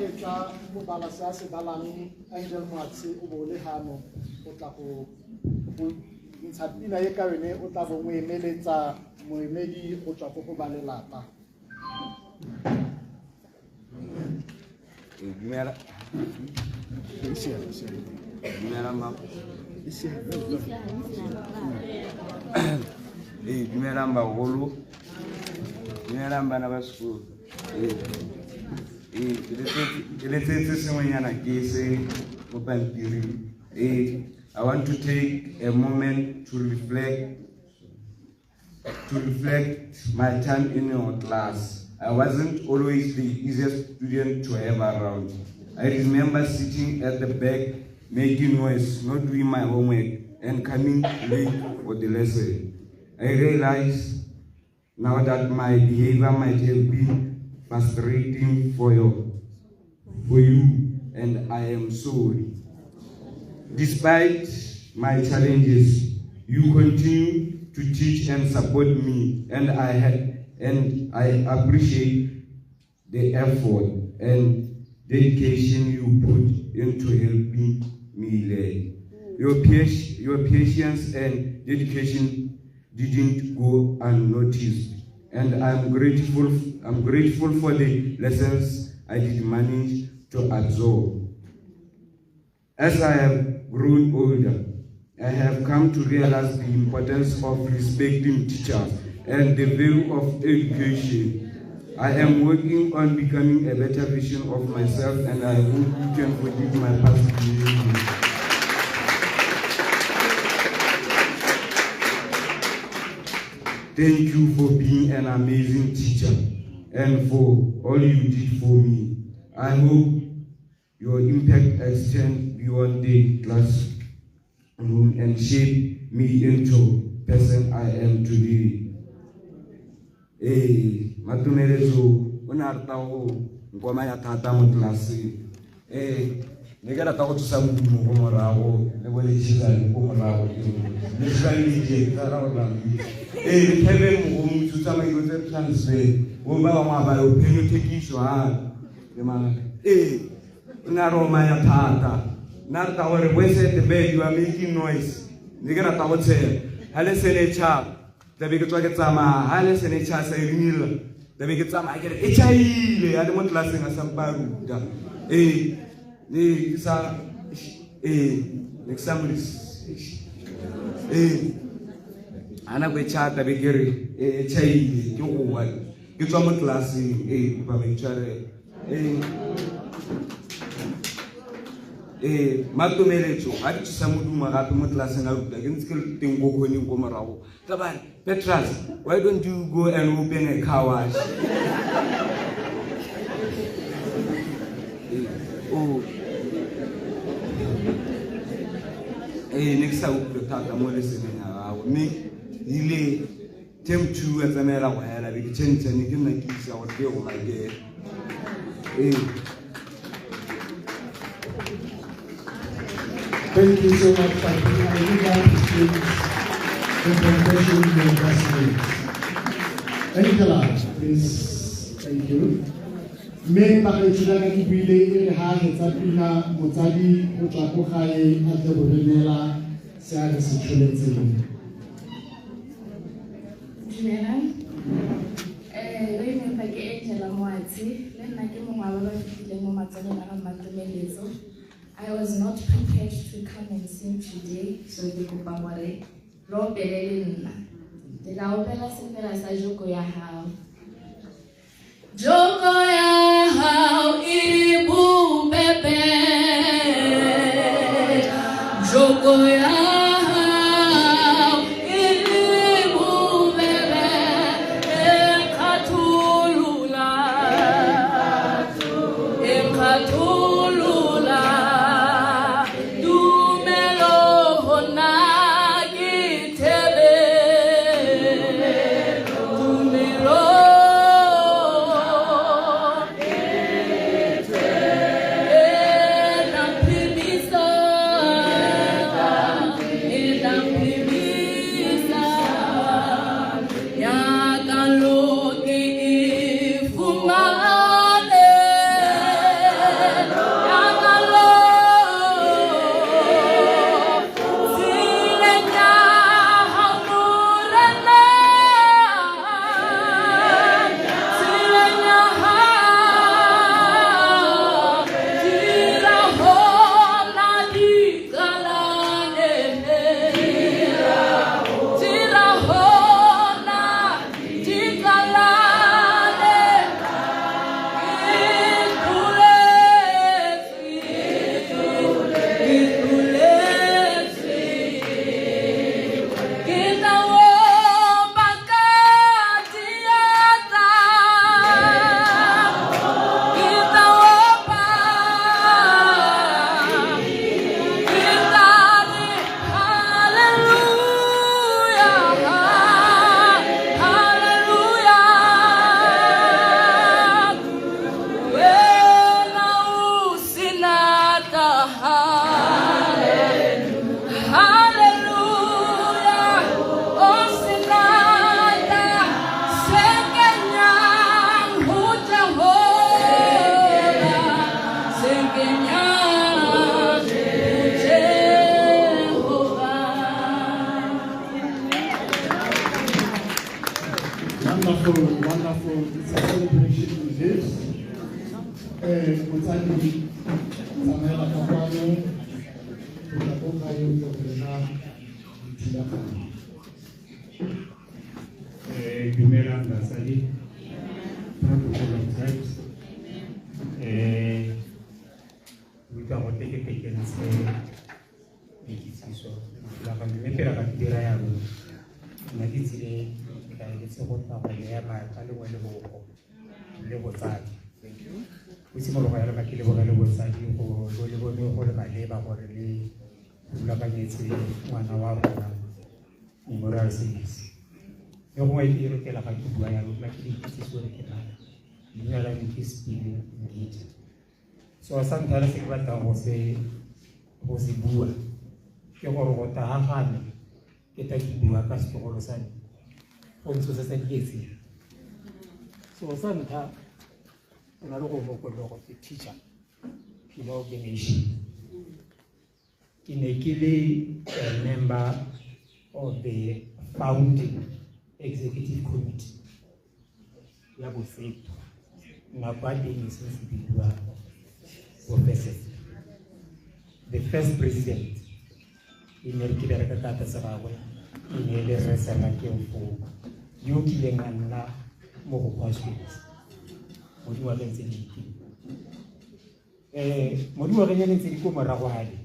fetsa go bala se a se balang Angel Moatse o bo le hano o tla go ntsha pina e ka yone o tla bo mo emeletsa moemedi go tswa go ba lelapa. Dumela dumelang bagolo, dumelang bana ba sekolo. Ke letsetse sengwenyana ke se mo pampiring. I want to take a moment to reflect my time in your class. I wasn't always the easiest student to have around. I remember sitting at the back, making noise, not doing my homework, and coming late for the lesson. I realize now that my behavior might have been frustrating for you, and I am sorry. Despite my challenges, you continue to teach and support me, and I appreciate the effort and dedication you put into helping me learn. Your patience and dedication didn't go unnoticed, and I'm grateful for the lessons I did manage to absorb. As I have grown older, I have come to realize the importance of respecting teachers and the value of education. I am working on becoming a better version of myself, and I hope you can forgive my past behavior. Thank you for being an amazing teacher and for all you did for me. I hope your impact extends beyond the classroom and shape me into the person I am today. Matumelezo ona rtao ngoma ya thata mo classe ne ka rata go tsa mo go morago le bole tshisa go morago le tsali je ka ra ona thebe mo go mutsa mai go tse transfer o ba wa ba o phenyo tekisho ha le mana na roma ya thata na rta gore we set the bed you are making noise ne ka rata go tshela hale sele cha tebe ke tswa ke tsama hale sele cha sa irinila tebe ke tsama ke e chaile ya le mo classeng a samparuta ni sa examples ana go chata be ke re e chaile ke go wa ke tswa mo classeng ba me tshware matumeletso a di tsa moduma gape mo classeng a ruta ke ntse ke teng go kgoneng go morago taba Petrus, why don't you go and open a car wash? Next time we talk about this me ile tem tu azamela go hela be tshentse ne ke nna ke isa go ke go ga ke Thank you so much, Papi. I would like to speak the confession of your classmates. Angela, please. Thank you. Me paketula ka dibile e re ha etsa pina motsadi go tswa go gae a tle go renela se a re se tshwanetseng. Dumelang. Re ne pa ke Angela Moatse, le nna ke mongwe wa ba fitileng mo matsaleng a Matumelezo. I was not prepared to come and sing today, so ke kopa gore lo belele nna. Ke la opela sepela sa Joko ya hao. Joko ya hao ibu pepe. Joko ya hao ibu pepe. Ekatulula. wonderful. It's a celebration with this. Mutani Samela Kapano, Mutakokayo Yokorena, Tilakani. Dumela Ngasali, protocol of tribes. We can take a picture and say, so la famille per la tira ya na ditile ka le tsego tsa go ya ba ka le wele go le go tsaya o se mo go ya ba ke le go le go tsaya go le go le ba le ba gore le la ba nyetse ngwana wa rona memorial service yo go e dire ke la ga bua ya lo la ke di tse so re ke na le ya la ke spile ngiti so santara se ba ta go se bua ke gore go ta hagane ke ta ke bua ka setlogolo sa go ntse se dietse so santa na lo go go go ke teacher Pila Organization ke le a member of the founding executive committee ya bofeto na kwa teng se se bua professor the first president in America kata sarawe in le resana ke mfu yo kile ngana mo go kwaswe mo di wa lentse diki mo di wa ga lentse diki ko morago hale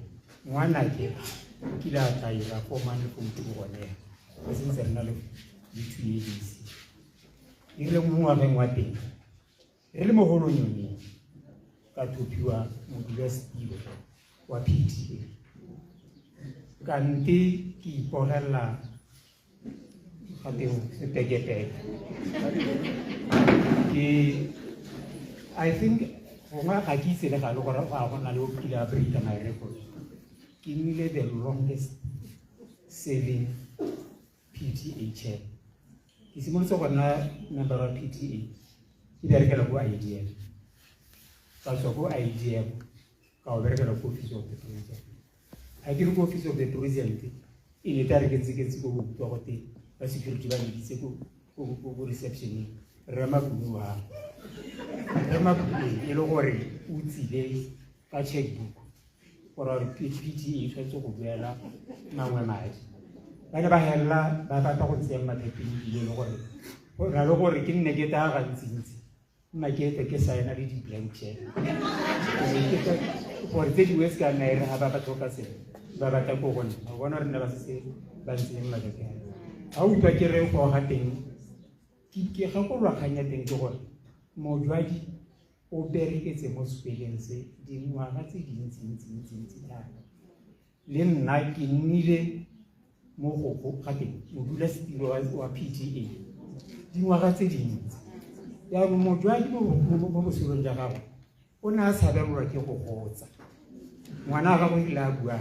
ngwana ke kila taira ko mane go mtu go ne se se nna le dithuedisi ile mo wa ga teng re le mo go nyoni ka thupiwa mo university wa PTA kanti ki porela hati sepegete ki I think onga ga ki se le ga lo gore ga go na le o kila brita my record ki nile the longest serving PTA chair ki simolotse go na member of PTA ki berekela go IDM ka so go IDM ka o berekela go office of the president I did go office of the president in a target tickets go to the security by the go reception. Ramakuwa Elore Uzi Day, a checkbook for our PTA to go there. Now we're mad. I never had la Baba Town at the PTA. For a lower king negata and things. My gate a case I had a blank check. For the US can I have a toka. Baba Tako one or never say, but in like a how do I get for hunting? Keep your Hanya thing to work. More draggy or bury gets a most feeling say, didn't want to Len night in needed more hope cutting, less or PTA. Didn't want to say, there are more draggy almost on Java. One has had a work of horse. One hour with Lagua.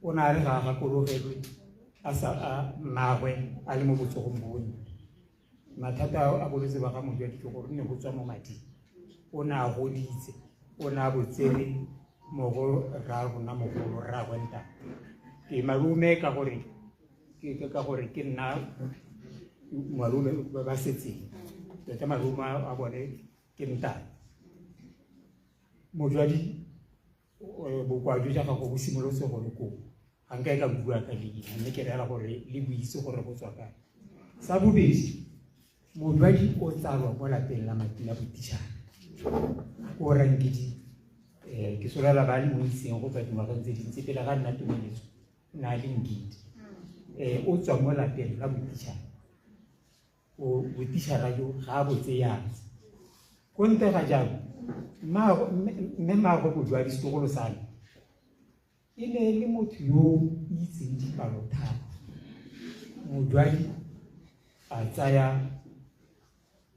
Ona re ga go logelwe asa mawe a le mo botsogong bone mathata a boletse ba ga mo jwa ditlo gore ne go tswa mo madi ona a goditse ona a botsere mo go ra rona mo go ra kwenta ke malume ka gore ke nna malume ba setse tsa malume a bone ke nta mo jwadi bo kwa jo ja ga go simolotse gore ko anka ka bua ka le mme ke rela gore le buise gore go tswa ka sa bobedi mo dwadi o tsalwa mo lapeng la matina botisha go rangidi ke sola ba le mo iseng go tswa dingwaga tse dintsi pele ga nna tumeletso na le ngidi o tswa mo lapeng la botisha o botisha ra yo ga botse ya go nte ga jalo mme go dwadi setogolo sale ile le motho yo itseng dipalo thata modwadi a tsaya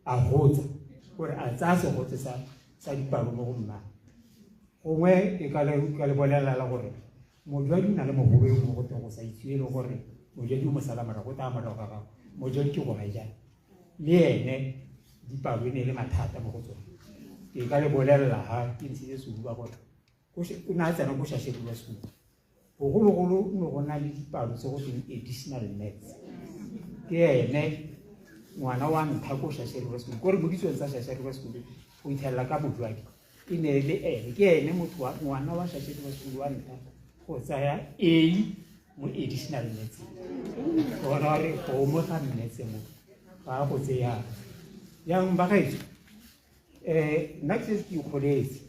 a hotsa gore a tsaya se hotse sa dipalo mo go nna gongwe e ka le bolela la gore modwadi na le mogobe mo go teng go sa itse le gore modwadi o mosala mara go tama ga gago modwadi ke go ga jana le ene dipalo ne le mathata mo go tsona ke ka le bolela ha ke ntse se bua gore o na tsena go shashe bua se bogologolo no go na le dipalo tse go teng additional nets ke ene ngwana wa ntlha ko Shasharilwe School ko re mo ditsong tsa Shasharilwe School o ithelela ka Bojwadi e ne le ke ene motho wa ngwana wa Shasharilwe School wa ntlha go tsaya A mo additional maths gona re go mo ga maths mo ga go tseya yang ba gaetso nna ke ikgoletse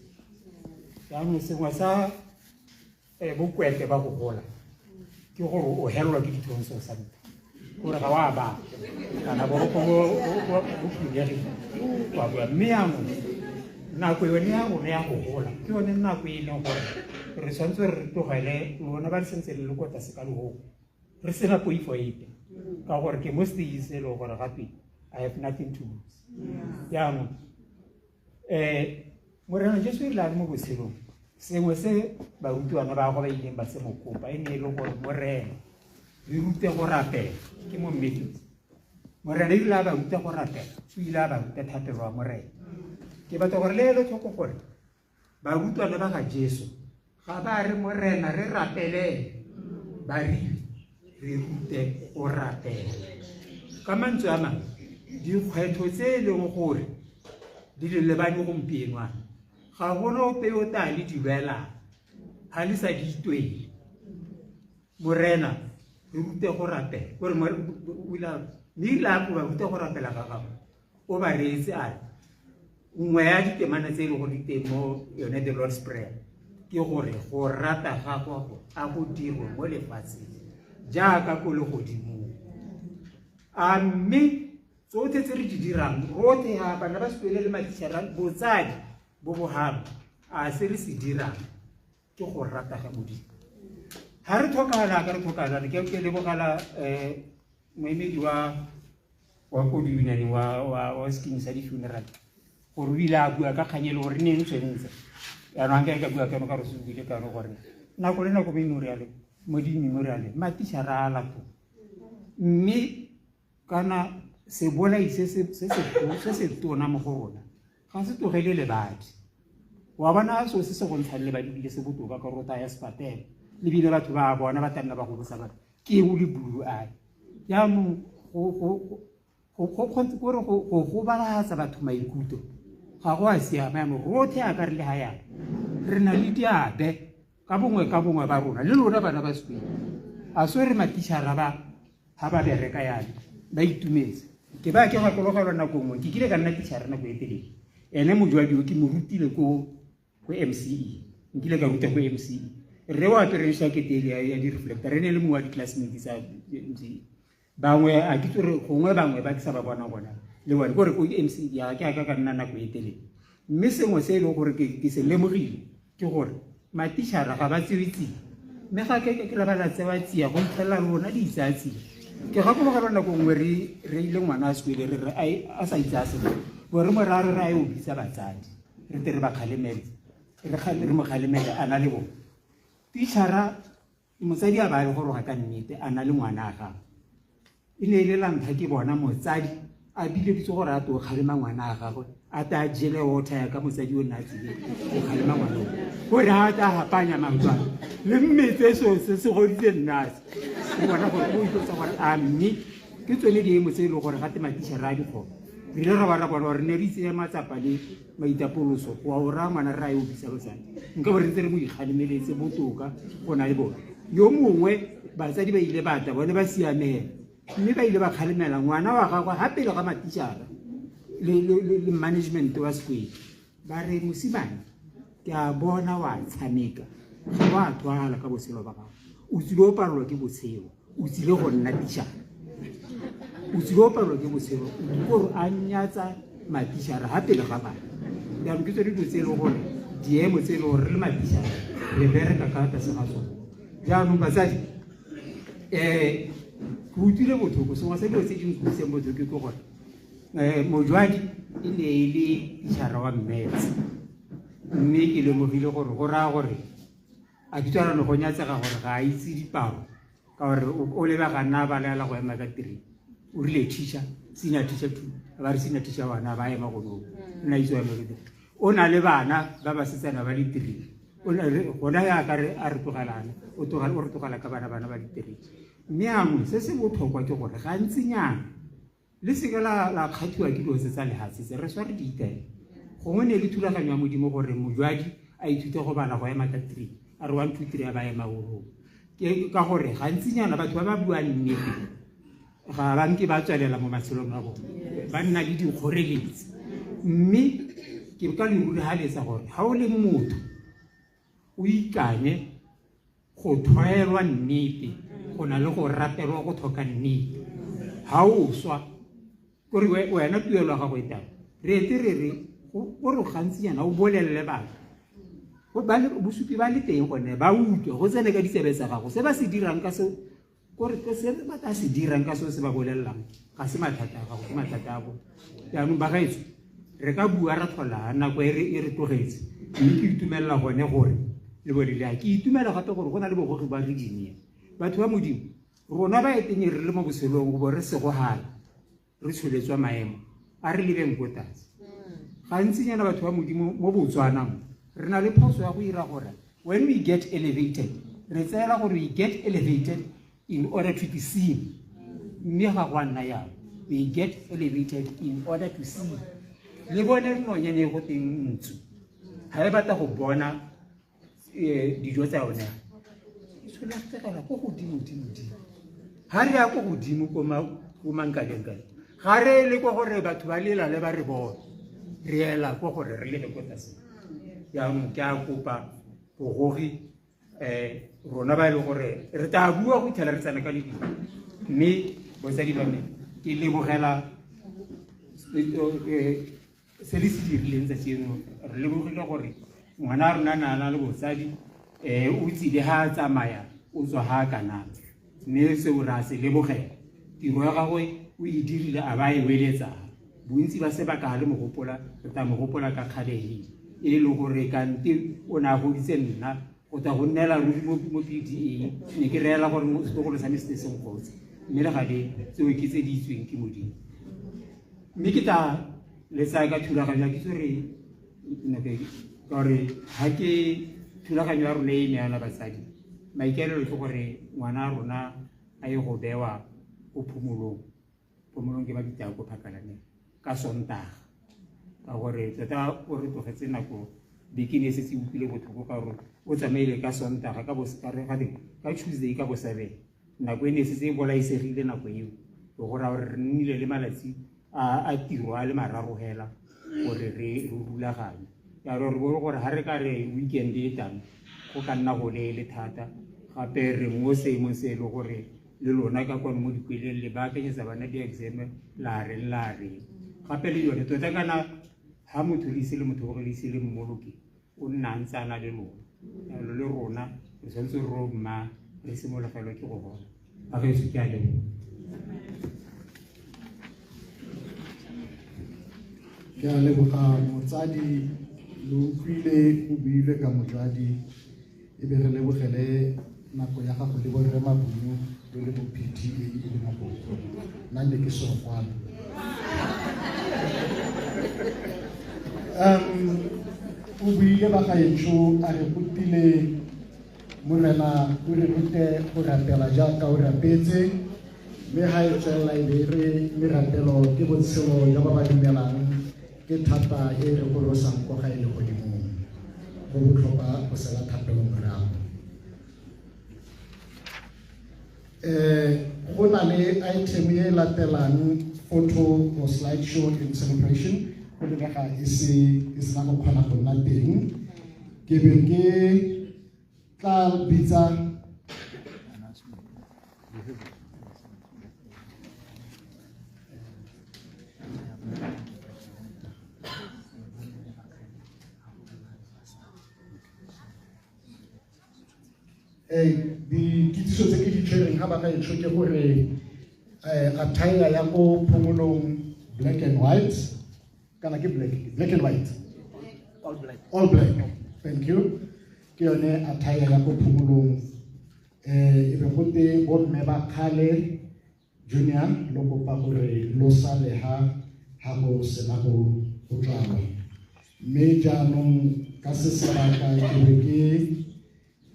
yang sengwe sa bokwete ba go gola ke gore o helwa ke dithonso sa ntlha gore ga wa ba kana bo phulegile wa bua mme yango nako yone ya rona ya go gola ke yone nako e leng gore re tshwanetse re tlogele lona ba sentse le lekota se ka lehogo re sena poifo epe ka gore ke mo stage se le gore gape I have nothing to lose yango morena Jesu ile a mo botshelong sengwe se barutwana ba go ba ileng ba se mokopa e ne e le gore morena re rute go rapela ke mo mmedi morena ile a ba ruta go rapela o ile a ba ruta thapelo wa morena ke batla gore le le tlhoko gore barutwana ba ga Jesu ga ba re morena re rapele ba re rute go rapela ka mantswe a mang dikgwetlho tse e leng gore di le lebane gompieno ga gona ope o tale di belang ga le sa di itwele morena re rute go rapela gore mme la go ba rute go rapela ga gago o ba reetse a nngwe ya ditemana tse e le go di teng mo yone the Lord's Prayer ke gore go rata gago a go dirwe mo lefatsheng jaaka ko le godimo mme tsotlhe tse re di dirang rotlhe ga bana ba sekolo le matitšhara botsadi bo bogamo a se re se dirang ke go rata ga Modimo ga re tlhokagala ka re tlhokagalane ke lebogala moemedi wa koduyunane wa Skeem sa di-funeral gore o ile a bua ka kganye le gore ne ntshwentse yaanong ga ka bua kano ka re se buile kano gore nako le nako mo di-memoriale matitšhara a lato mme kana se bolai se se tona mo go rona ga se tlogele lebadi wa bona so se go ntshang lebadi bile se botoka ka rota ya sepatele le bile batho ba bona ba tanna ba go bosa ba ke o le bulu a ya mo go balatsa batho maikuto ga go a siama ya mo rothe a ka re le haya re na le diabe ka bongwe ba rona le lona bana ba sekolo a so re matitšhara ba ha ba bereka yana ba itumetse ke ba ke ga kologela nako nngwe ke kile ka nna titšhara nako e telele ene Mojwadi ke mo rutile ko MCE nkile ka ruta ko MCE re wa apere shakete ya di-reflector re ne le mongwe wa di-classmate tsa MCE bangwe a ke tsore gongwe bangwe ba ke sa ba bona le bone gore ko MCE ya ke ka nna nako e telele mme sengwe se e leng gore ke se lemogile ke gore matitšhara ga ba tsewetse mme ga ke la ba la tsewa tsia go tlhela rona di itsatsi ke ga go ga nako nngwe re ile ngwana a sekole re a sa itsa se gore mo ra re o bitsa batsadi re tere ba khalemele re mo khalemele ana le bo titšhara motsadi a ba le gore ga ka nnete ana le ngwana a gago e ne ile lantha ke bona motsadi a bile bitse gore a to khalema ngwana a gagwe a ta jele water ya ka motsadi o nna tsile go khalema ngwana gore a ta hapanya mangwana le mmetse se goditse nnase ke bona gore o itse gore a mme ke tsone di mo tse le gore ga te matitšhara a dikgo re le ra bona gore ne re itse matsapa le maitapoloso wa o ra ngwana ra e o bisa botsadi nka gore re mo ikgalemeletse botoka go na le bona yo mongwe batsadi ba ile bata bone ba siamela mme ba ile ba kgalemela ngwana wa gagwe gape le ga matitšhara le management wa sekolo ba re mosimane ke a bona wa tshameka ga wa twala ka botshelo ba gago o tsile o palelwa ke botshelo o tsile go nna titšhara o tsile o palelwa ke botshelo gore a nyatsa matitšhara gape le ga bana jaanong ke tsone dilo tse e le gore diemo tse e le gore re le matitšhara re bereka ka tlase ga tsone jaanong batsadi ke utlwile botlhoko sengwe sa dilo tse di nkutlwiseng botlhoko ke gore Mojwadi e ne e le titšhara wa mmetse mme ke lemogile gore go raya gore a ditšarano go nyatsega gore ga a itse dipalo ka gore o lebega nna ba lela go ema ka tiri o rile teacher senior teacher two ba re senior teacher wana ba ema go nna itse wa ema o na le bana ba ba setsana ba ditiri gona ya ka re a re tlogelana o re tlogela ka bana ba ditiri mme angwe se se botlhokwa ke gore ga ntsinyana le se ka la kgathiwa ke dilo tsa lehatsi se re swa re di itela gongwe ne le thulaganyo ya modimo gore mojwadi a ithute go bala go ema ka 3 a re 1 2 3 a ba ema go ke ka gore gantsinyana batho ba ba buang nnete ga ba nke ba tswelela mo matshelong a bona ba nna le dikgoreletsi mme ke ka le ruri ha letsa gore ha o le motho o ikanye go thoelwa nnete go na le go ratelwa go thoka nnete ha o swa gore wena tuelo ga go etang re eterere gore gantsinyana o bolelle batho go ba le bosupi ba le teng gone ba utlwe go tsene ka ditsebe tsa gago se ba se dirang ka se gore se ba ta se dirang ka se ba bolellang ga se mathata a gago ke mathata a bo jaanong ba gaetso re ka bua ra tlhola nako e re tlogetse mme ke itumelela gone gore le bolele ke itumela gape gore go na le bogogi ba re dinia batho ba modimo rona ba etenye re le mo boselong bo re se go hala re tsholetswa maemo a re lebeng go tatse gantsinyana batho ba modimo mo botswanang re na le phoso ya go ira gore when we get elevated re tseela gore we get elevated in order to be seen mme ga go nna yalo we get elevated in order to see le bone nonyane go teng ntsu ha e batla go bona dijo tsa yone so la tsela go godimo ha re ya go godimo go mankalengale ga re le go gore batho ba lela le ba re bona re ela go gore re le go tlase ya mo ke a kopa bogogi rona ba ile gore re ta bua go thela re tsana ka le dilo mme botsadi ba me ke lebogela se le se dirileng tsa tseno re lebogile gore ngwana rona na le botsadi o tsile ha tsamaya o tswa ha kana mme se o ra se lebogela tiro ya gagwe o e dirile a ba e weletsa bontsi ba se ba ka le mogopola re ta mogopola ka kgaleng e le gore ka nte o na go ditse nna go ta go nnela ruri mo PDA ne ke reela gore mo sekolo sa me se seng gotse mme le gale tseo ke tse di itsweng ke modimo mme ke ta le sa ka thulaganyo ke tsore gore ha ke thulaganyo ya rona e ne yana batsadi maikaelelo ke gore ngwana rona a ye go bewa go phomolong ke ba ditya go phakalane ka Sontaga ka gore tota o re tlogetse nako bekine se se utlwile botlhoko ka gore o tsamaile ka Sontaga ka Tuesday ka bo 7 nako e ne se e bolaisegile nako eo go gora gore re nnile le malatsi a tiro a le mararo hela gore re rulaganye ya re bo gore ha re ka re weekend e tang go ka nna go le thata gape re mo se le gore le lona ka kwa mo dikweleng le ba kenyetsa bana di-exam la re gape le yone tota kana ha motho le ise le motho go le ise le mmoloki o nna ntse a na le lona le rona re santse re romma re simologelwa ke go bona a ge se ke a leng ke a leboga motsadi lo utlwile o buile ka motsadi e be re lebogele nako ya gago le borre mabunu le mo PDA e le maboko nna ne ke so kwala o buile ba gaetsho a re botile morena o re rute go rapela jaaka o rapetse mme ha e tswela e be re merapelo ke botshelo ya ba ba dumelang ke thata e re golosang kwa ga e le godimo go botlhokwa go sela thapelo morago go na le item e latelang photo or slide show in celebration go lebega e sena go kgona go nna teng ke be ke tla bitsa di kitsiso tse ke di tshwereng ga ba ka etsho ke gore attire ya go phomolong black and white kana ke black and white all black thank you ke yone attire ya go phomolong e be go te bomme ba khale junior lo kopa gore lo sale ha go sena go tlala mme jaanong ka se sebaka ke be ke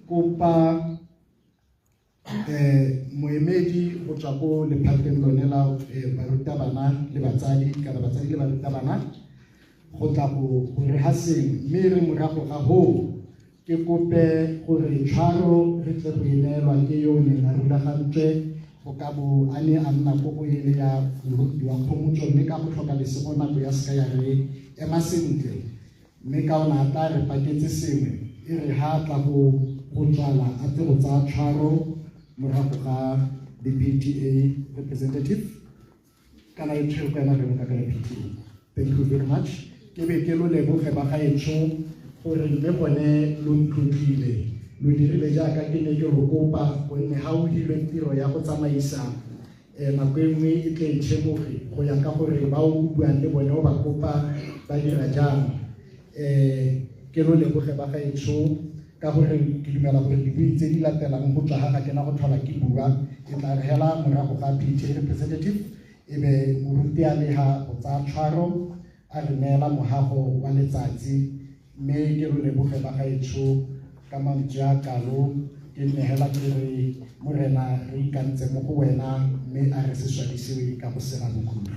kopa moemedi go tswa ko lephakeng lone la barutabana le batsadi kana batsadi le barutabana go tla go re ha seng mme re morago ga ho ke kope gore tshwaro re tle go ineelwa ke yo ne na rulagantswe go ka bo a ne a nna ko go ele ya morutiwa Kgomotso mme ka go tlhoka lesego nako ya seka ya re ema sentle mme ka ona a tla re paketse sengwe e re ha tla go tswala a tle go tsaya tshwaro morago ga the PTA representative kana e tshwere ka ena re mo ka PTA. Thank you very much. Ke be ke lo leboge ba gaetsho gore le bone lo ntlotlile lo dirile jaaka ke ne ke go kopa gonne ga o dilwe tiro ya go tsamaisa nako e nngwe e tle itšhemoge go ya ka gore ba o buang le bone o ba kopa ba dira jang ke lo leboge ba gaetsho ka gore ke dumela gore dibui tse di latelang go tswa ga ke na go tlhola ke bua e tla re hela morago ga PTA representative e be moruti a le ha go tsaya tshwaro a re neela mohago wa letsatsi mme ke lo leboge ba gaetsho ka mantswe a kalo ke nehela ke re morena re ikantse mo go wena mme a re se swadisewe ka go sega mokhutlo.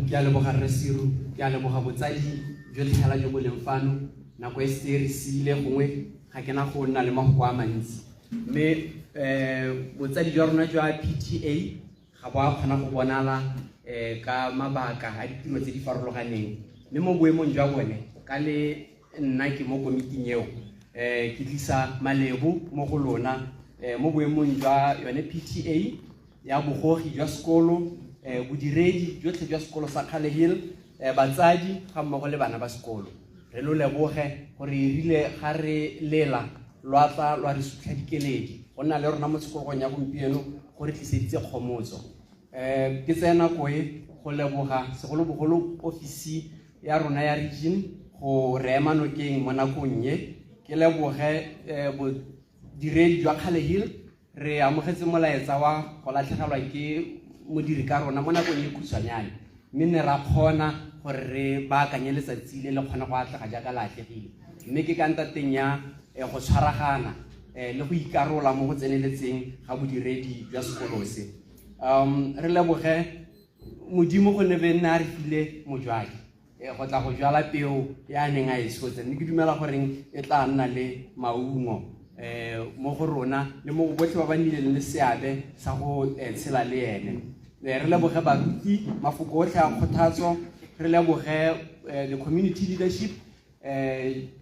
Ke a leboga Rre Siru, ke a leboga botsadi jo tlhela jo bo leng fano nako e se re sile gongwe ga ke na go nna le magoko a mantsi mme botsadi jwa rona jwa PTA ga bo a kgona go bonala ka mabaka a ditiro tse di farologaneng mme mo boemong jwa bone ka le nna ke mo komiting eo ke tlisa malebo mo go lona mo boemong jwa yone PTA ya bogogi jwa sekolo bodiredi jotlhe jwa sekolo sa Khale Hill batsadi ga mmogo le bana ba sekolo re lo leboge gore rile ga re lela lwa tla lwa re sutlha dikeledi go nna le rona mo sekolong ya gompieno gore tliseditse Kgomotso ke tsena go go leboga segolobogolo ofisi ya rona ya region go re ema nokeng mo nakong ye ke leboge bodiredi jwa Khale Hill re amogetse molaetsa wa go latlhegelwa ke modiri ka rona mo nakong e khutshwanyane mme ne ra kgona gore re baakanye letsatsi le kgona go atlega jaaka la atlegile mme ke ka ntateng ya go tshwaragana le go ikarola mo go tseneletseng ga bodiredi jwa sekolo se re leboge modimo go ne be nna a re file mojwadi go tla go jwala peo ya neng a e tshotse mme ke dumela goreng e tla nna le maungo mo go rona le mo botlhe ba ba nnileng le seabe sa go tshela le ene re leboge baruti mafoko otlhe a kgothatso re leboge the community leadership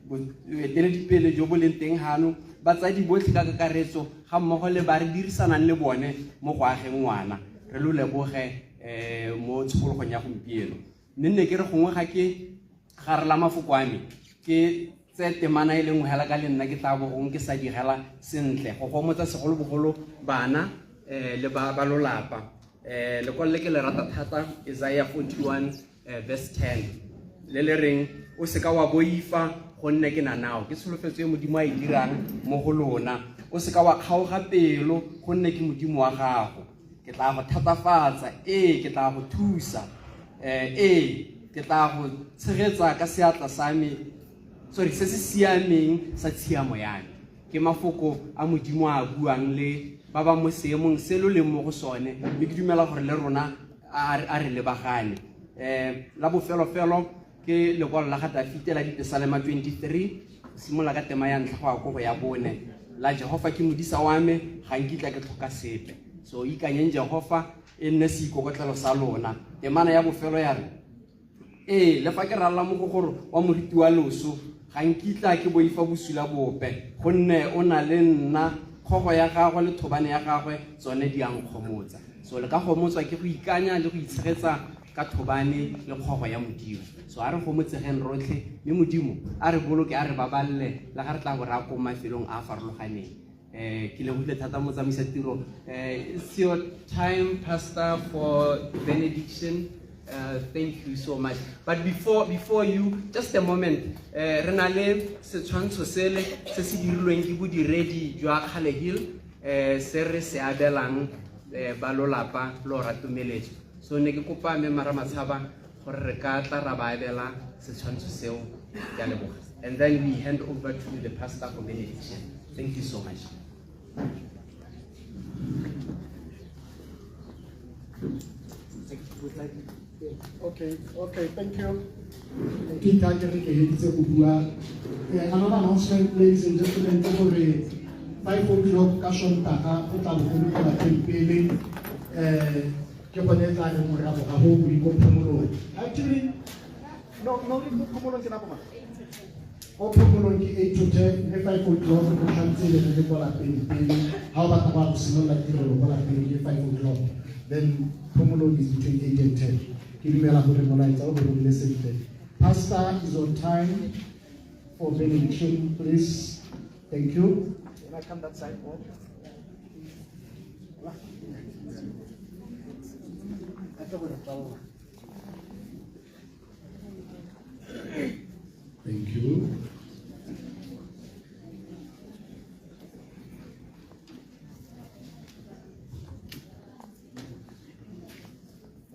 boeteledipele jo bo leng teng hano batsadi botlhe ka kakaretso ga mmogo le ba re dirisanang le bone mo go ageng ngwana re lo leboge mo tshokologong ya gompieno mme nne ke re gongwe ga ke garela mafoko a me ke tse temana e leng hela ka le nna ke tla bo gongwe ke sa digela sentle go gomotsa segolobogolo bana le ba lolapa lekwalo le ke le rata thata Isaiah 41 verse 10 le le reng o se ka wa boifa gonne ke na nao ke tsholofetso e modimo a e dirang mo go lona o se ka wa kgaoga pelo gonne ke modimo wa gago ke tla go thatafatsa ke tla go thusa ke tla go tshegetsa ka seatla sa me se se siameng sa tshiamo ya me ke mafoko a modimo a buang le ba ba mo seemong se lo leng mo go sone mme ke dumela gore le rona a re lebagane la bofelofelo ke lekwalo la ga Dafite la Ditesalema 23 simola ka tema ya ntlha go a go ya bone la Jehova ke modisa wa me ga nkitla ke tlhoka sepe so ikanyeng Jehova e nne se ikokotlelo sa lona temana ya bofelo ya re le fa ke rala mo go gore wa moriti wa loso ga nkitla ke boifa bosula bope gonne o na le nna kgogo ya gagwe le thobane ya gagwe tsone di ang kgomotsa so le ka kgomotswa ke go ikanya le go itshegetsa ka thobane le kgogo ya modimo so a re gomotsegeng rotlhe mme modimo a re boloke a re baballe le ga re tla bo ra ko mafelong a farologaneng ke lebogile thata mo tsamaisa tiro it's your time pastor for benediction. Thank you so much. But before you, just a moment. Renale se tshwantsho sele se se dirilweng ke bodiredi jwa Khale Hill se re se abelang ba lolapa lo ratumeletso. So ne ke kopa me mara matshaba gore re ka tla ra ba abela se tshwantsho seo ya leboga. and then we hand over to the pastor for benediction. Thank you so much. Okay, thank you. Another announcement, ladies and gentlemen, for the 5 o'clock Kashon Taka, actually, no, open 8 to 10, 5 o'clock, how about like 5 o'clock? Then Pomolo is between 8 and 10. Pastor is on time for benediction, please. Thank you. Can I come that side? Thank you.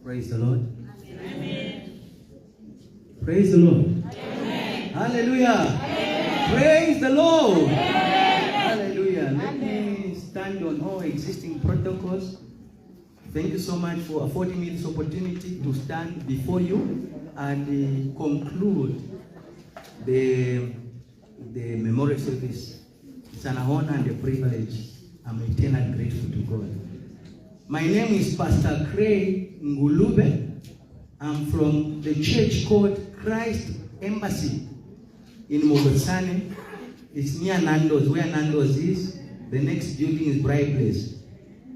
Praise the Lord. Amen. Praise the Lord. Amen. Hallelujah. Amen. Praise the Lord. Amen. Hallelujah. Let me stand on all existing protocols. Thank you so much for affording me this opportunity to stand before you and conclude the memorial service. It's an honor and a privilege. I'm eternally grateful to God. My name is Pastor Craig Ngulube. I'm from the church called Christ Embassy in Mogosane. It's near Nando's. Where Nando's is, the next building is Bright Place.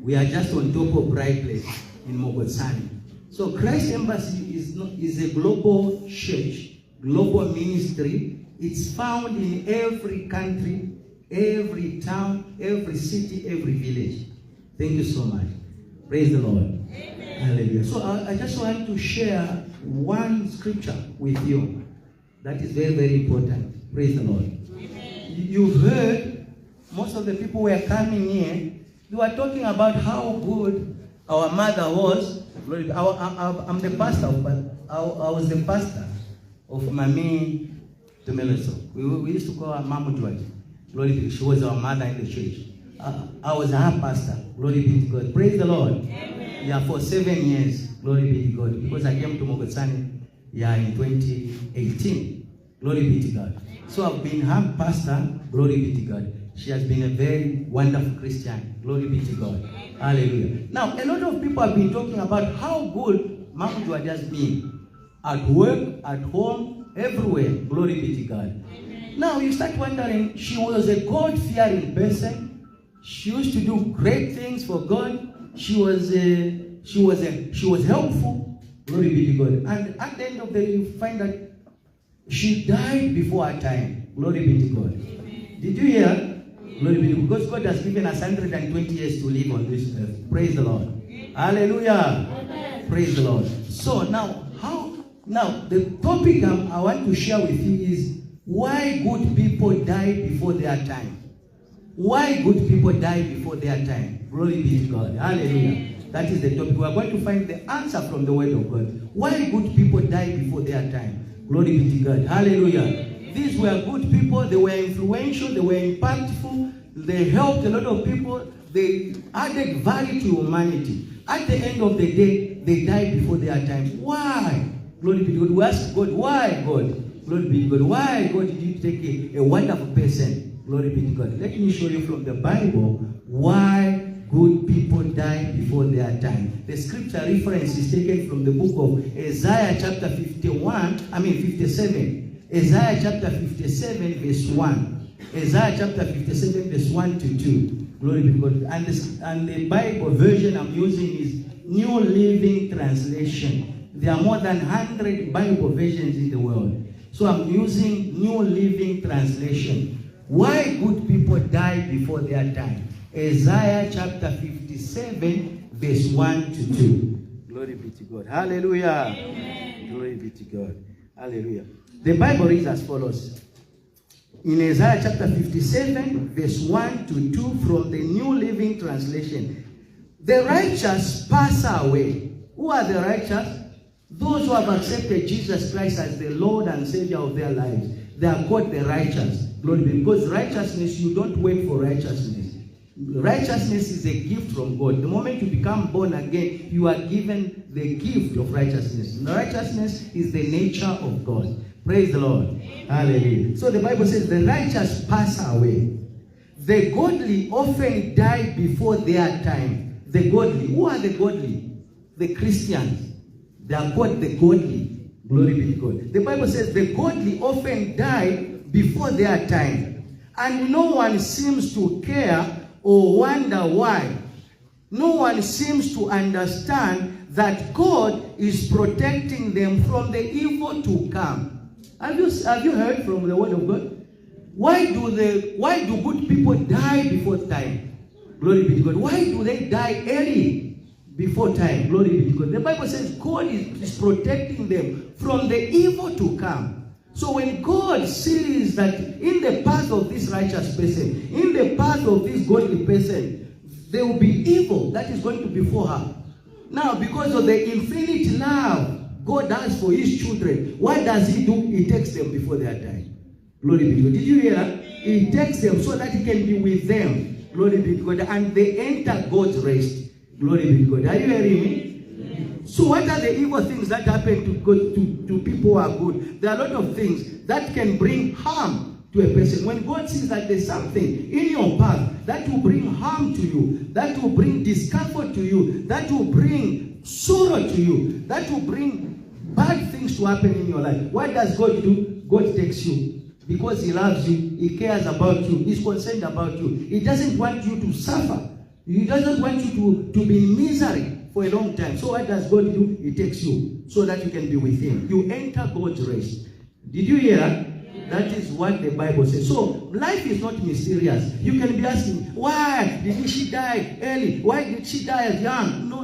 We are just on top of Bright Place in Mogosane. So Christ Embassy is a global church, global ministry. It's found in every country, every town, every city, every village. Thank you so much. Praise the Lord. Amen. Hallelujah. So I just want to share one scripture with you that is very, very important. Praise the Lord. Amen. You've heard most of the people who are coming here, they were talking about how good our mother was. I'm the pastor, but I was the pastor of Mami Tumeleso. We used to call her Mama George. Glory be. She was our mother in the church. I was her pastor. Glory be to God. Praise the Lord. Amen. Yeah, for 7 years. Glory be to God. Because I came to Mogosane in 2018. Glory be to God. So I've been her pastor. Glory be to God. She has been a very wonderful Christian. Glory be to God. Hallelujah. Now, a lot of people have been talking about how good Mama George has been. At work, at home, everywhere. Glory be to God. Amen. Now you start wondering, she was a God-fearing person. She used to do great things for God. She was helpful. Glory be to God. And at the end of the day, you find that she died before her time. Glory be to God. Amen. Did you hear? Glory be to God. Because God has given us 120 years to live on this earth. Praise the Lord. Amen. Hallelujah. Amen. Praise the Lord. So now the topic I want to share with you is why good people die before their time. Why good people die before their time. Glory be to God. Hallelujah. That is the topic. We are going to find the answer from the word of God. Why good people die before their time. Glory be to God. Hallelujah. These were good people. They were influential. They were impactful. They helped a lot of people. They added value to humanity. At the end of the day, they died before their time. Why? Glory be to God. We ask God, why God? Glory be to God. Why God did you take a wonderful person? Glory be to God. Let me show you from the Bible why good people die before their time. The scripture reference is taken from the book of Isaiah chapter 57. Isaiah chapter 57 verse 1. Isaiah chapter 57 verse 1 to 2. Glory be to God. And the Bible version I'm using is New Living Translation. There are more than 100 Bible versions in the world. So I'm using New Living Translation. Why good people die before their time. Isaiah chapter 57 verse 1 to 2. Glory be to God. Hallelujah. Amen. Glory be to God. Hallelujah. The Bible reads as follows. In Isaiah chapter 57 verse 1 to 2 from the New Living Translation. The righteous pass away. Who are the righteous? Those who have accepted Jesus Christ as the Lord and Savior of their lives. They are called the righteous. Glory be. Because righteousness, you don't wait for righteousness. Righteousness is a gift from God. The moment you become born again, you are given the gift of righteousness. And righteousness is the nature of God. Praise the Lord. Hallelujah. So the Bible says the righteous pass away. The godly often die before their time. The godly. Who are the godly? The Christians. They are called the godly. Glory be to God. The Bible says the godly often die before their time. And no one seems to care or wonder why. No one seems to understand that God is protecting them from the evil to come. Have you heard from the word of God? Why do good people die before time? Glory be to God. Why do they die early before time? Glory be to God. The Bible says God is protecting them from the evil to come. So when God sees that in the path of this righteous person, in the path of this godly person, there will be evil that is going to befall her. Now, because of the infinite love God has for his children, what does he do? He takes them before their time. Glory be to God. Did you hear that? He takes them so that he can be with them. Glory be to God. And they enter God's rest. Glory be to God. Are you hearing me? So what are the evil things that happen to people who are good? There are a lot of things that can bring harm to a person. When God sees that there's something in your path that will bring harm to you, that will bring discomfort to you, that will bring sorrow to you, that will bring bad things to happen in your life, what does God do? God takes you. Because he loves you, he cares about you, he's concerned about you. He doesn't want you to suffer. He doesn't want you to be in misery for a long time. So what does God do? He takes you so that you can be with him. You enter God's rest. Did you hear that? That is what the Bible says. So life is not mysterious. You can be asking, why did she die early? Why did she die as young? No.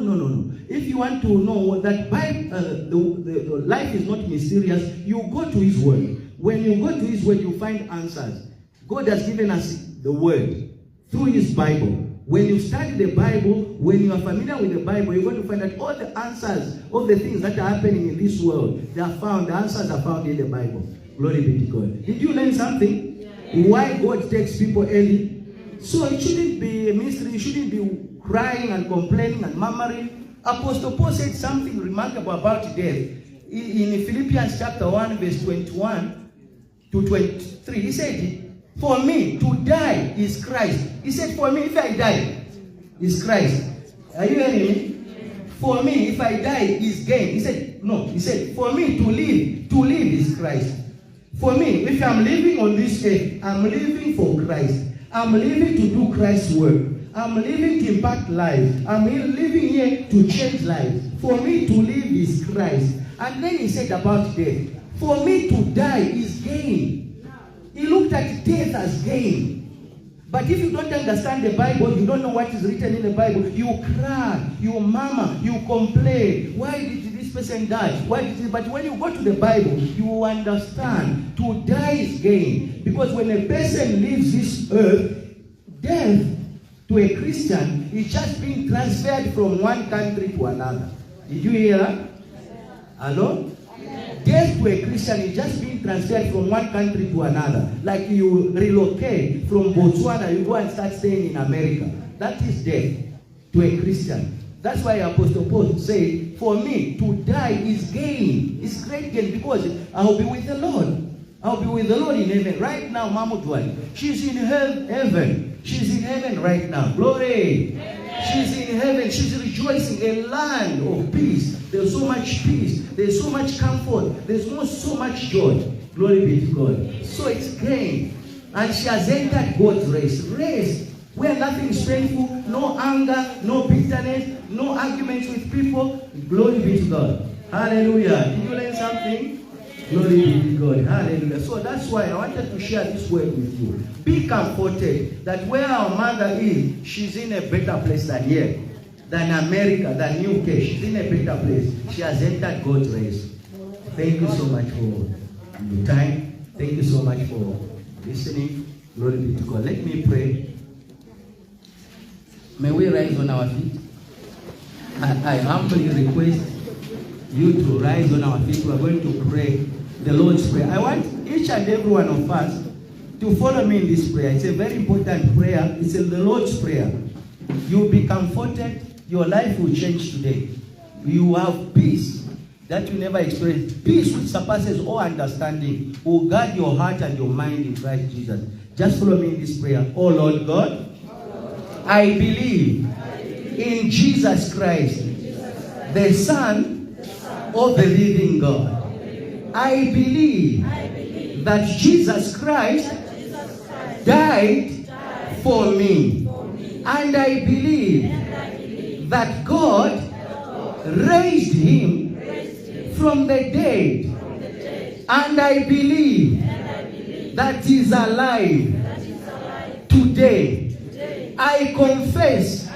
If you want to know that the life is not mysterious, you go to his word. When you go to his word, you find answers. God has given us the word through his Bible. When you study the Bible, when you are familiar with the Bible, you're going to find that all the answers of the things that are happening in this world, the answers are found in the Bible. Glory be to God. Did you learn something? Yeah. Why God takes people early? So it shouldn't be a mystery. You shouldn't be crying and complaining and murmuring. Apostle Paul said something remarkable about death. In Philippians chapter 1, verse 21 to 23, he said, for me to die is Christ. He said, for me, if I die, is Christ. Are you hearing me? For me, if I die, is gain. He said, no. He said, for me to live is Christ. For me, if I'm living on this earth, I'm living for Christ. I'm living to do Christ's work. I'm living to impact lives. I'm living here to change lives. For me to live is Christ. And then he said about death, for me to die is gain. He looked at death as gain. But if you don't understand the Bible, you don't know what is written in the Bible, you cry, you murmur, you complain. Why did this person die? But when you go to the Bible, you understand to die is gain. Because when a person leaves this earth, death to a Christian is just being transferred from one country to another. Did you hear that? Hello? Death to a Christian is just being transferred from one country to another. Like you relocate from Botswana, you go and start staying in America. That is death to a Christian. That's why Apostle Paul said, for me to die is gain. It's great gain because I'll be with the Lord. I'll be with the Lord in heaven. Right now, Mamudwali, she's in heaven. She's in heaven right now. Glory. Amen. She's in heaven. She's rejoicing. A land of peace. There's so much peace. There's so much comfort. There's so much joy. Glory be to God. So it's gain. And she has entered God's rest. Rest. Where nothing is painful. No anger. No bitterness. No arguments with people. Glory be to God. Hallelujah. Did you learn something? Glory be to God. Hallelujah. So that's why I wanted to share this word with you. Be comforted that where our mother is, she's in a better place than here. Than America, than UK. She's in a better place. She has entered God's rest. Thank you so much for your time. Thank you so much for listening. Glory be to God. Let me pray. May we rise on our feet. I humbly request you to rise on our feet. We are going to pray the Lord's Prayer. I want each and every one of us to follow me in this prayer. It's a very important prayer. It's the Lord's Prayer. You'll be comforted. Your life will change today. You have peace that you never experienced. Peace which surpasses all understanding will guard your heart and your mind in Christ Jesus. Just follow me in this prayer. Oh Lord God, I believe in Jesus Christ, the Son of the living God. I believe that Jesus Christ died for me. And I believe that God raised him from the dead. And I believe that he is alive today. I confess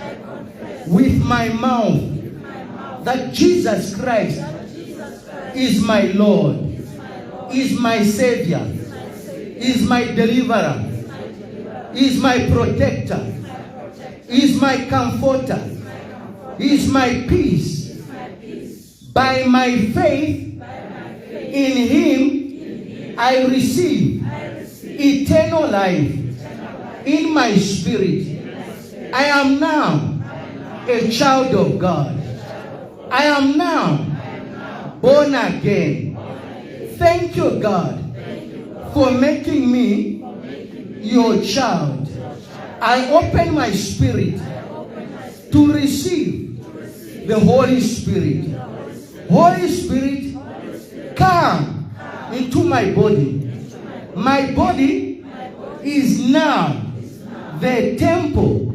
with my mouth that Jesus Christ is my Lord, is my Savior, is my deliverer, is my protector, is my comforter, is my peace. By my faith in him, I receive eternal life in my spirit. I am now a child of God. I am now born again. Thank you, God, for making me your child. I open my spirit to receive the Holy Spirit. Holy Spirit, come into my body. My body is now the temple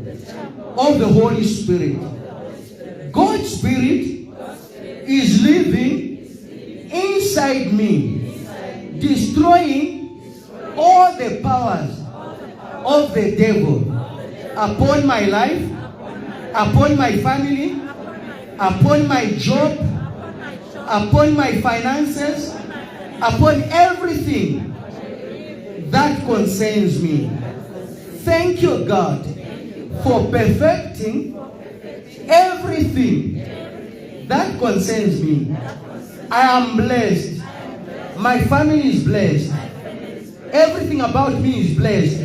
of the Holy Spirit. God's Spirit is living inside me, destroying all the powers of the devil upon my life, upon my family, upon my job, upon my finances, upon everything that concerns me. Thank you, God, for perfecting everything that concerns me. I am blessed. My family is blessed. Everything about me is blessed.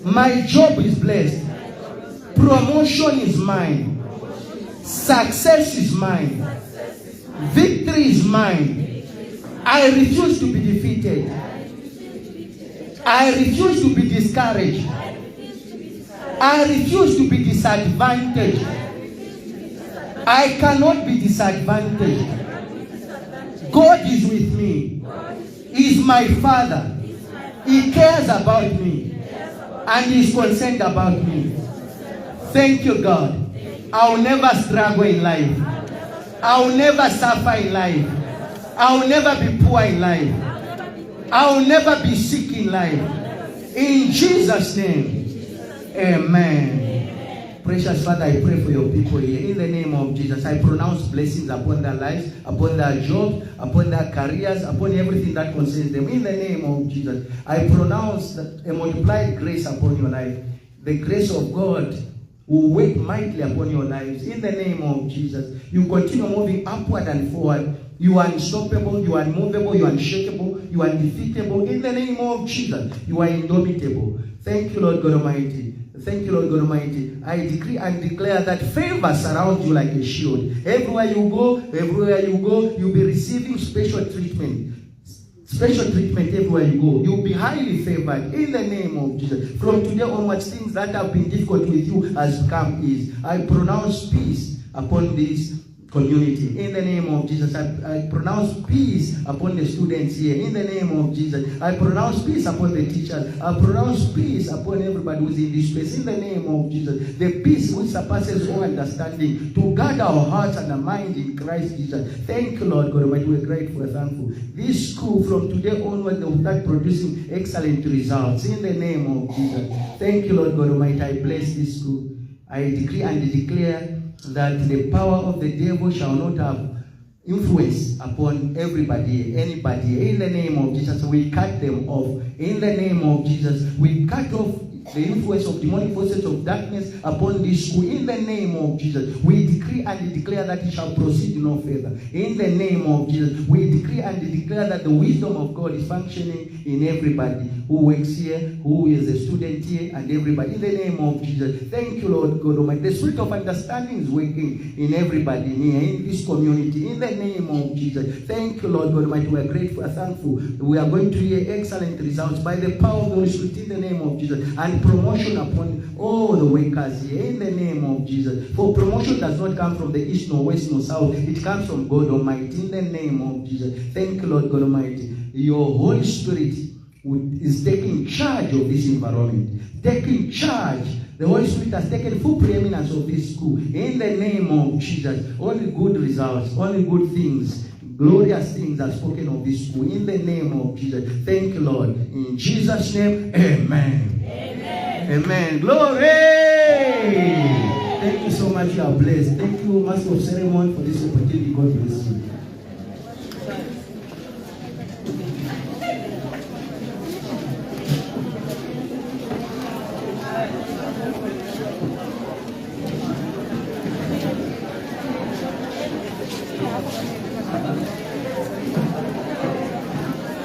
My job is blessed. Promotion is mine. Success is mine. Victory is mine. I refuse to be defeated. I refuse to be discouraged. I refuse to be disadvantaged. I cannot be disadvantaged. God is with me. He is my Father. He cares about me. And He is concerned about me. Thank you, God. I will never struggle in life. I will never suffer in life. I will never be poor in life. I will never be sick in life. In Jesus' name, amen. Precious Father, I pray for your people here. In the name of Jesus, I pronounce blessings upon their lives, upon their jobs, upon their careers, upon everything that concerns them. In the name of Jesus, I pronounce a multiplied grace upon your life. The grace of God will work mightily upon your lives. In the name of Jesus, you continue moving upward and forward. You are unstoppable, you are unmovable, you are unshakable, you are undefeatable. In the name of Jesus, you are indomitable. Thank you, Lord God Almighty. Thank you, Lord God Almighty. I decree and declare that favor surrounds you like a shield. Everywhere you go, you'll be receiving special treatment. Special treatment everywhere you go. You'll be highly favored in the name of Jesus. From today onwards, things that have been difficult with you has become easy. I pronounce peace upon this community. In the name of Jesus, I pronounce peace upon the students here. In the name of Jesus, I pronounce peace upon the teachers. I pronounce peace upon everybody who's in this space. In the name of Jesus, the peace which surpasses all understanding, to guard our hearts and our mind in Christ Jesus. Thank you, Lord God Almighty. We're grateful and thankful. This school, from today onward, they will start producing excellent results. In the name of Jesus. Thank you, Lord God Almighty. I bless this school. I decree and declare that the power of the devil shall not have influence upon everybody, anybody. In the name of Jesus, we cut them off. In the name of Jesus, we cut off the influence of demonic forces of darkness upon this school. In the name of Jesus, we decree and declare that it shall proceed no further. In the name of Jesus, we decree and declare that the wisdom of God is functioning in everybody who works here, who is a student here, and everybody. In the name of Jesus, thank you, Lord God Almighty. The spirit of understanding is working in everybody here, in this community. In the name of Jesus, thank you, Lord God Almighty. We are grateful and thankful. We are going to hear excellent results by the power of the Holy Spirit in the name of Jesus, and promotion upon all the workers here in the name of Jesus. For promotion does not come from the east, nor west, nor south. It comes from God Almighty in the name of Jesus. Thank you, Lord God Almighty. Your Holy Spirit is taking charge of this environment, taking charge. The Holy Spirit has taken full preeminence of this school in the name of Jesus. Only good results, only good things, glorious things are spoken of this school in the name of Jesus. Thank you, Lord. In Jesus' name, amen. Amen. Amen. Glory. Thank you so much. You are blessed. Thank you, Master of Ceremony, for this opportunity. God bless you.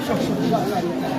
Sure.